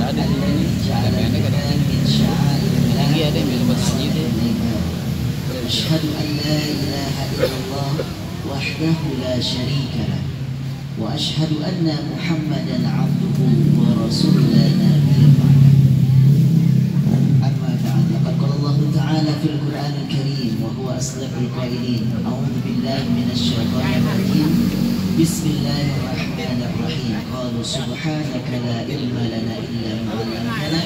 الذي جعل الإيمان من شعائر الله أشهد أن لا إله إلا الله وحده لا شريك له وأشهد أن محمدا عبده ورسوله لا نبي بعده. أما بعد لقد قال الله تعالى في القرآن الكريم وهو أصدق القائلين أعوذ بالله من الشيطان الرجيم بسم الله الرحمن الرحيم قالوا سبحانك لا علم لنا إلا ما علمتنا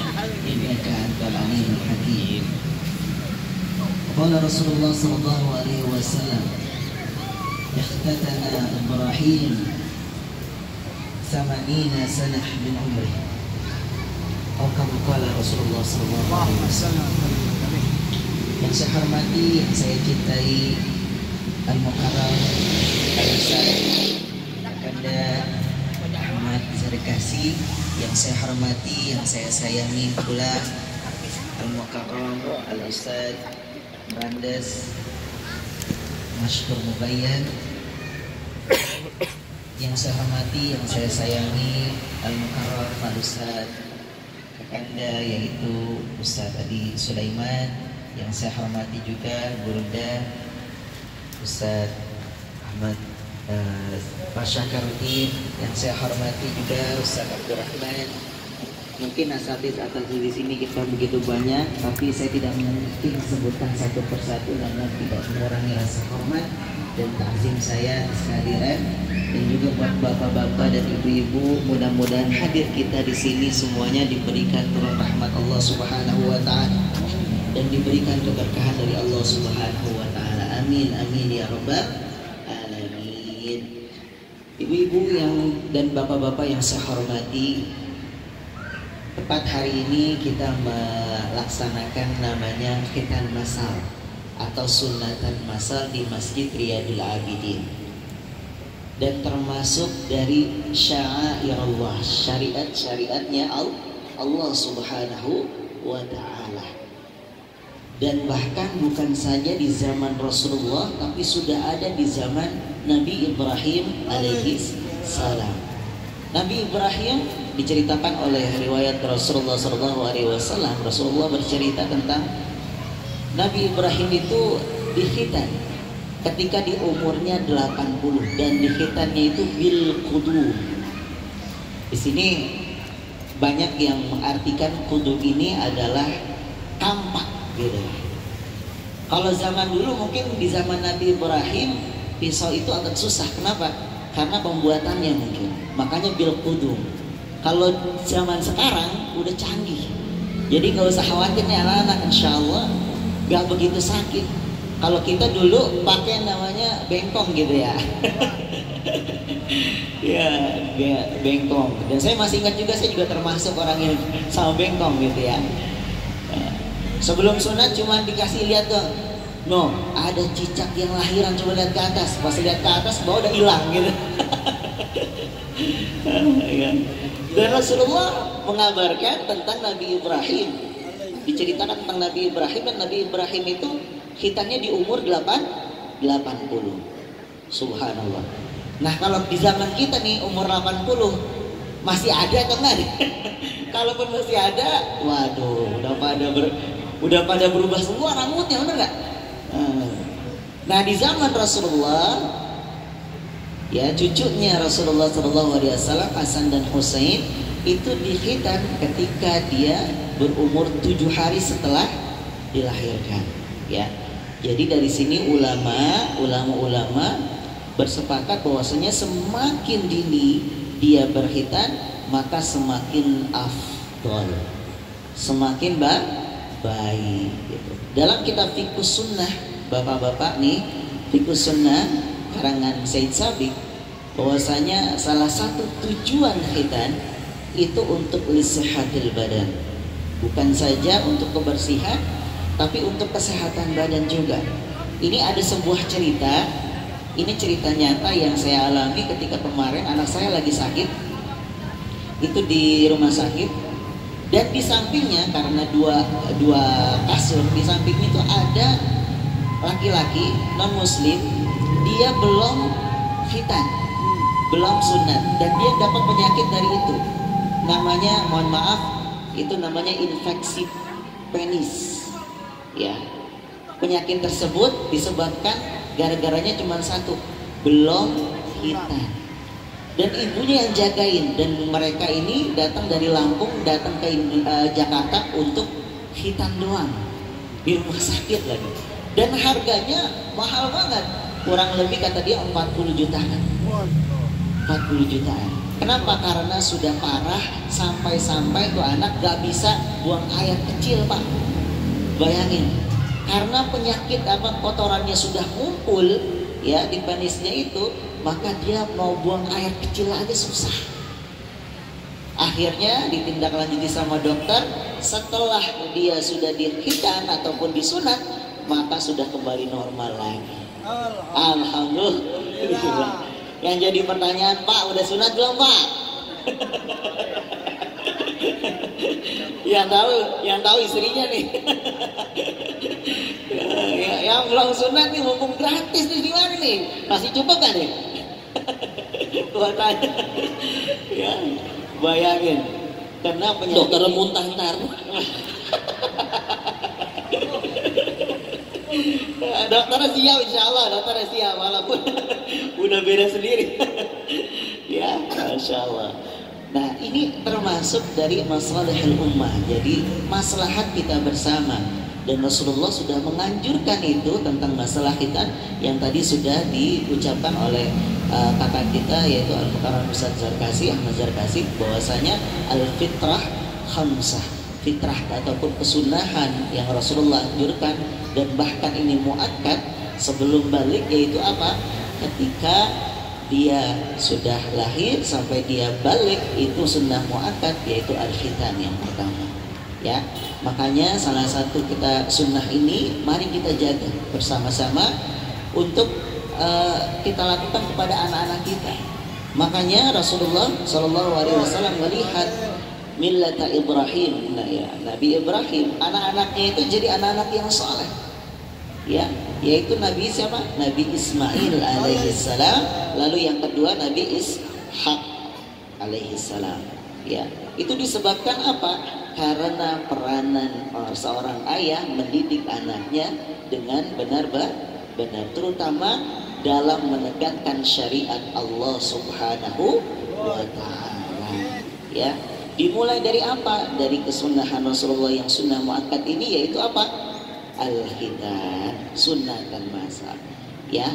إنك أنت العليم الحكيم. قال رسول الله صلى الله عليه وسلم اختتن إبراهيم 80 سنة من عمره atau kama qala Rasulullah sallallahu alaihi wasallam. Yang saya hormati, yang saya cintai, Al-Mukarram Al-Ustaz Akanda Ahmad Zarikasi, yang saya hormati, yang saya sayangi pula Al-Mukarram Al-Ustaz Randes Masykur Mubayyan, yang saya hormati, yang saya sayangi Al-Mukarram Al-Ustaz Akanda yaitu Ustaz Adi Sulaiman, yang saya hormati juga Burda Ustaz Ahmad Pasyakarudin, yang saya hormati juga Ustaz Abdurrahman. Mungkin asatidz atas di sini kita begitu banyak, tapi saya tidak mungkin sebutkan satu persatu karena tidak mengurangi rasa hormat dan takzim saya sekalian. Dan juga buat bapak-bapak dan ibu-ibu, mudah-mudahan hadir kita di sini semuanya diberikan turun rahmat Allah Subhanahu wa taala dan diberikan keberkahan dari Allah Subhanahu wa taala. Amin amin ya rabbal alamin. Ibu-ibu yang dan bapak-bapak yang saya hormati, tepat hari ini kita melaksanakan namanya khitan masal atau sunatan masal di Masjid Riyadul Abidin, dan termasuk dari sya'airullah, syariat-syariatnya Allah Subhanahu wa ta'ala. Dan bahkan bukan saja di zaman Rasulullah, tapi sudah ada di zaman Nabi Ibrahim alaihi salam. Nabi Ibrahim diceritakan oleh riwayat Rasulullah SAW. Rasulullah bercerita tentang Nabi Ibrahim itu dikhitan ketika di umurnya 80 dan dikhitannya itu bil qudum. Di sini banyak yang mengartikan qudum ini adalah kampak gitu. Kalau zaman dulu mungkin di zaman Nabi Ibrahim pisau itu agak susah. Kenapa? Karena pembuatannya mungkin. Makanya bil qudum. Kalau zaman sekarang udah canggih. Jadi gak usah khawatir nih anak-anak, insya Allah gak begitu sakit. Kalau kita dulu pakai namanya bengkong gitu ya. Ya bengkong. Dan saya masih ingat juga, saya juga termasuk orang yang sama bengkong gitu ya. Sebelum sunat cuma dikasih lihat dong, no, ada cicak yang lahiran, coba lihat ke atas. Pas lihat ke atas bawah udah hilang gitu. Dan Rasulullah mengabarkan tentang Nabi Ibrahim, diceritakan tentang Nabi Ibrahim, dan Nabi Ibrahim itu khitannya di umur 80. Subhanallah. Nah kalau di zaman kita nih umur 80 masih ada atau enggak? Kalaupun masih ada, waduh, udah pada berubah semua rambutnya, bener nggak? Nah di zaman Rasulullah, ya cucunya Rasulullah SAW, Hasan dan Husain, itu dikhitan ketika dia berumur 7 hari setelah dilahirkan. Ya, jadi dari sini ulama bersepakat bahwasanya semakin dini dia berkhitan maka semakin afdol, semakin baik. Gitu. Dalam kitab Fiqhus Sunnah, bapak-bapak nih, Fiqhus Sunnah karangan Said Sabiq, bahwasanya salah satu tujuan khitan itu untuk lisehatil badan, bukan saja untuk kebersihan, tapi untuk kesehatan badan juga. Ini ada sebuah cerita, ini cerita nyata yang saya alami ketika kemarin anak saya lagi sakit, itu di rumah sakit, dan di sampingnya karena dua kasur, di sampingnya itu ada laki-laki non muslim, dia belum khitan, belum sunat, dan dia dapat penyakit dari itu, namanya mohon maaf itu namanya infeksi penis. Ya, penyakit tersebut disebabkan gara-garanya cuma satu, belum hitam. Dan ibunya yang jagain, dan mereka ini datang dari Lampung, datang ke Jakarta untuk hitam doang di rumah sakit lagi. Dan harganya mahal banget, kurang lebih kata dia 40 jutaan. 40 jutaan. Kenapa? Karena sudah parah sampai-sampai tuh anak gak bisa buang air kecil, Pak. Bayangin, karena penyakit kotorannya sudah ngumpul ya di penisnya itu, maka dia mau buang air kecil aja susah. Akhirnya ditindaklanjuti sama dokter. Setelah dia sudah dihitan ataupun disunat, maka sudah kembali normal lagi. Alhamdulillah. Yang jadi pertanyaan, Pak, udah sunat belum, Pak? yang tahu istrinya nih. Yang belum sunat nih, mumpung gratis nih, gimana nih? Masih cukup kan nih? Gua tanya. Ya, bayangin. Karena dokter muntah ntar. Dokternya siap, insya Allah dokternya siap, walaupun udah beda sendiri. Ya, Masya Allah. Nah, ini termasuk dari maslahul ummah, jadi maslahat kita bersama. Dan Rasulullah sudah menganjurkan itu tentang masalah kita yang tadi sudah diucapkan oleh kakak kita, yaitu Al-Mukarram Ustaz Zarkasi, Ahmad Zarkasi, bahwasanya al-fitrah khamsah, fitrah ataupun kesunahan yang Rasulullah anjurkan dan bahkan ini muakkad sebelum balik, yaitu apa? Ketika dia sudah lahir sampai dia balik, itu sunnah muakkad, yaitu al-khitan yang pertama. Ya, makanya salah satu kita sunnah ini mari kita jaga bersama-sama untuk kita lakukan kepada anak-anak kita. Makanya Rasulullah SAW melihat millata Ibrahim, nah ya, Nabi Ibrahim, anak-anaknya itu jadi anak-anak yang soleh, ya, yaitu Nabi siapa? Nabi Ismail alaihissalam, lalu yang kedua Nabi Ishak alaihissalam. Ya, itu disebabkan apa? Karena peranan seorang ayah mendidik anaknya dengan benar-benar, terutama dalam menegakkan syariat Allah Subhanahu wa Ta'ala. Ya, dimulai dari apa? Dari kesunahan Rasulullah yang sunnah muakkad ini, yaitu apa? Al-khitan, sunatan masal. Ya,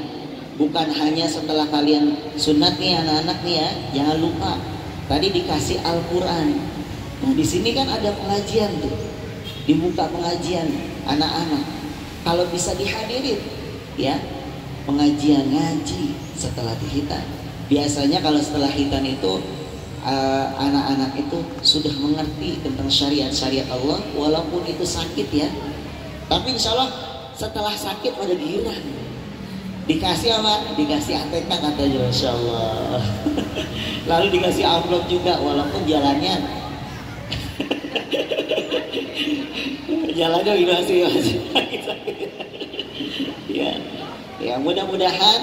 bukan hanya setelah kalian sunat nih anak-anak nih ya, jangan lupa tadi dikasih Al-Quran. Nah, di sini kan ada pengajian tuh, dibuka pengajian anak-anak. Kalau bisa dihadirin, ya, pengajian ngaji setelah dihitan. Biasanya kalau setelah hitan itu anak-anak itu sudah mengerti tentang syariat Allah, walaupun itu sakit ya. Tapi insya Allah setelah sakit pada giliran dikasih apa? Dikasih ATK katanya, Masya Allah. Lalu dikasih amplop juga, walaupun jalannya masih ya, mudah-mudahan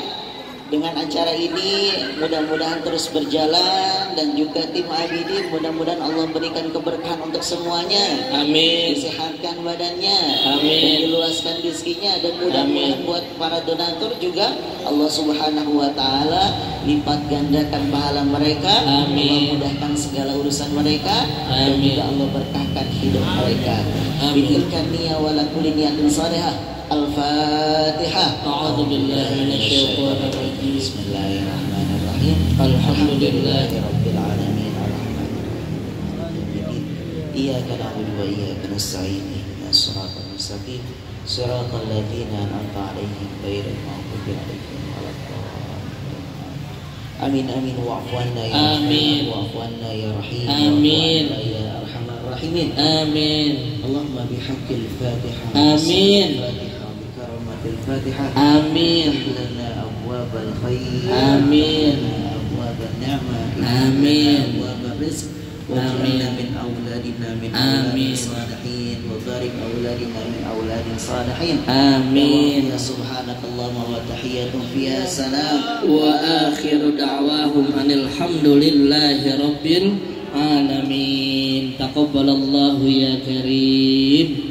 dengan acara ini mudah-mudahan terus berjalan, dan juga tim Abidin mudah-mudahan Allah berikan keberkahan untuk semuanya. Amin. Disehatkan badannya, amin. Diluaskan rezekinya, dan mudah-mudahan buat para donatur juga Allah Subhanahu wa Ta'ala lipat gandakan pahala mereka, amin. Allah mudahkan segala urusan mereka, amin. Dan juga Allah berkahkan hidup mereka. Bitilkan niyya wa lakulli niyatin salihah. Al-Fatihah. A'udzu billahi minasyaitonir rajim. Bismillahirrahmanirrahim. Alhamdulillahirabbil alamin. Arrahmanirrahim. Iyyaka na'budu wa iyyaka nasta'in. Ihdinas siratal mustaqim. Siratal ladzina an'amta 'alaihim ghairil maghdubi 'alaihim waladdallin. Amin amin wa'fu 'anna ya amin wa'fu 'anna ya rahim. Amin ya arhamar rahimin. Amin. Allahumma bihaqqil Fatihah. Amin. الفاتحة آمين. لنا أبواب الخير آمين. أبواب النعمة آمين. أبواب الرزق واجعلنا من أولادنا من أولاد الصالحين وبارك أولادنا من أولاد صالحين آمين. سبحانك اللهم وتحياتهم فيها سلام وآخر دعواهم أن الحمد لله رب العالمين. Taqabbalallahu ya karim.